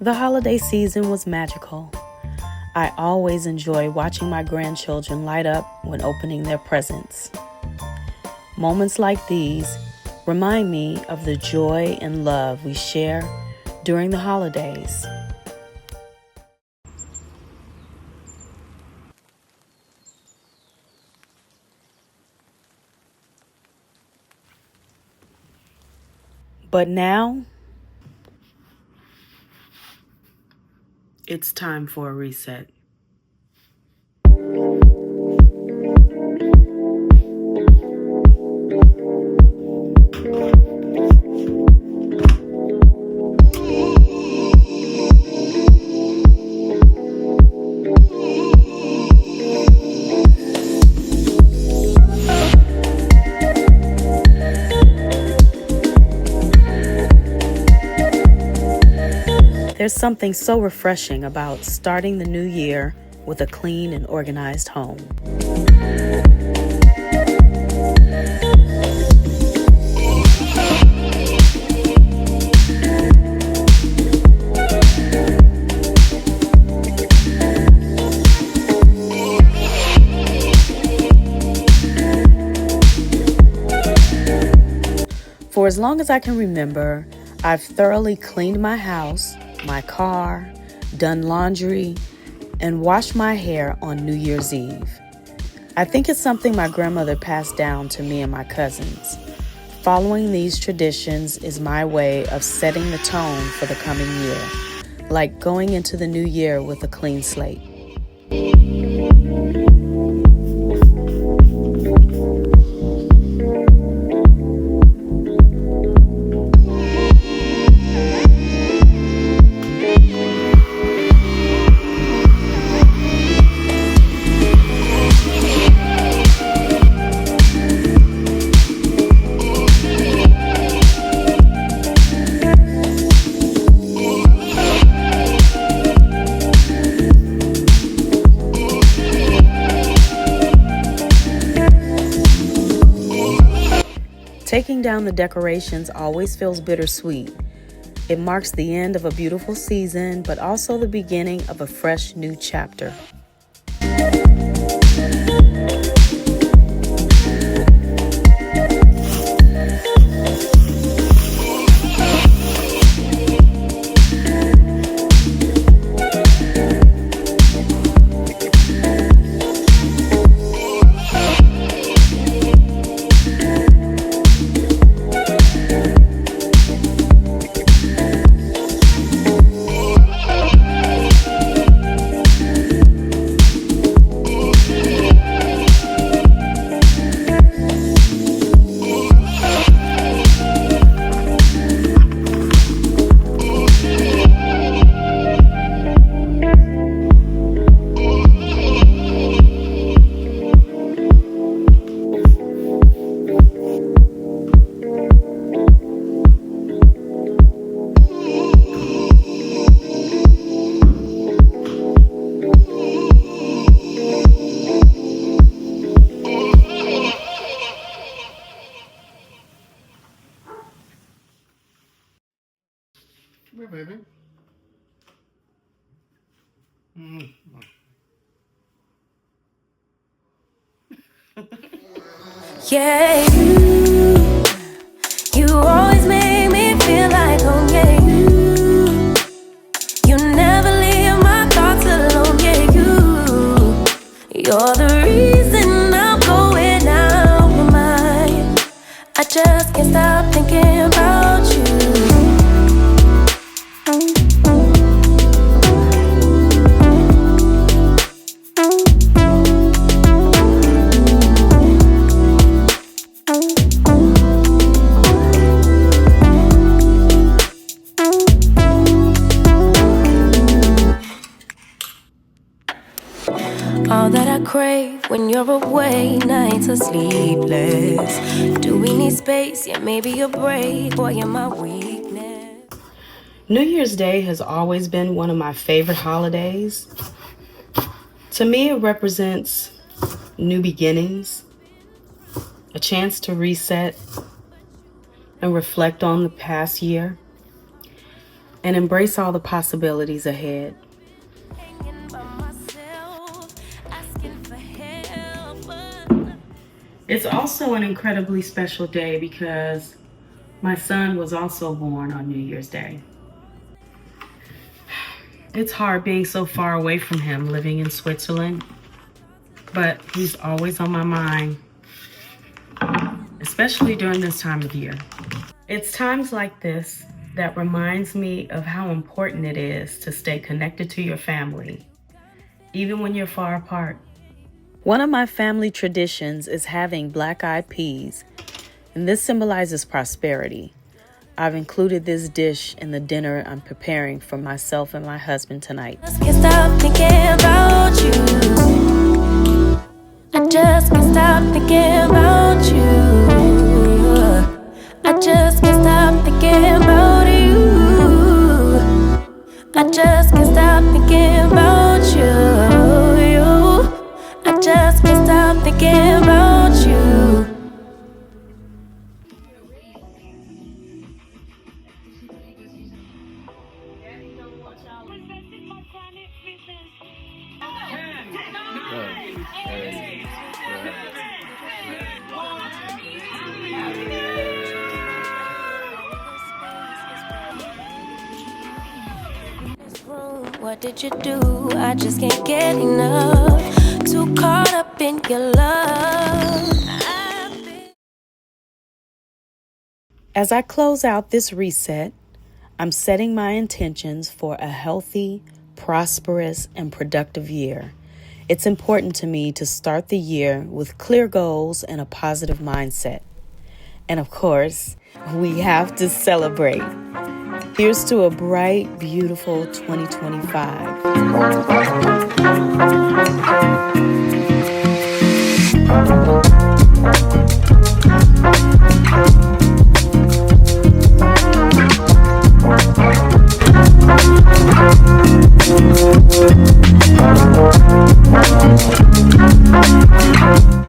The holiday season was magical. I always enjoy watching my grandchildren light up when opening their presents. Moments like these remind me of the joy and love we share during the holidays. But now, it's time for a reset. There's something so refreshing about starting the new year with a clean and organized home. For as long as I can remember, I've thoroughly cleaned my house, my car, done laundry, and washed my hair on New Year's Eve. I think it's something my grandmother passed down to me and my cousins. Following these traditions is my way of setting the tone for the coming year, like going into the new year with a clean slate. Taking down the decorations always feels bittersweet. It marks the end of a beautiful season, but also the beginning of a fresh new chapter. Here, baby. Yeah, you always make me feel like home. Yeah, you never leave my thoughts alone. Yeah, you're the reason I'm going out my mind. I just can't stop thinking about you. All that I crave when you're away, nights are sleepless. Do we need space? Yeah, maybe a break. Boy, you're my weakness. New Year's Day has always been one of my favorite holidays. To me, it represents new beginnings, a chance to reset and reflect on the past year. and embrace all the possibilities ahead. Hanging by myself, asking for help. It's also an incredibly special day because my son was also born on New Year's Day. It's hard being so far away from him, living in Switzerland, but he's always on my mind, especially during this time of year. It's times like this that reminds me of how important it is to stay connected to your family, even when you're far apart. One of my family traditions is having black-eyed peas, and this symbolizes prosperity. I've included this dish in the dinner I'm preparing for myself and my husband tonight. Just can't stop thinking about you. I just can't stop thinking about you. I just can't stop thinking about you. I just can't stop thinking about you. I just can't stop thinking about you. What did you do? I just can't get enough. Too caught up in your love. As I close out this reset, I'm setting my intentions for a healthy, prosperous, and productive year. It's important to me to start the year with clear goals and a positive mindset. And of course, we have to celebrate. Here's to a bright, beautiful 2025.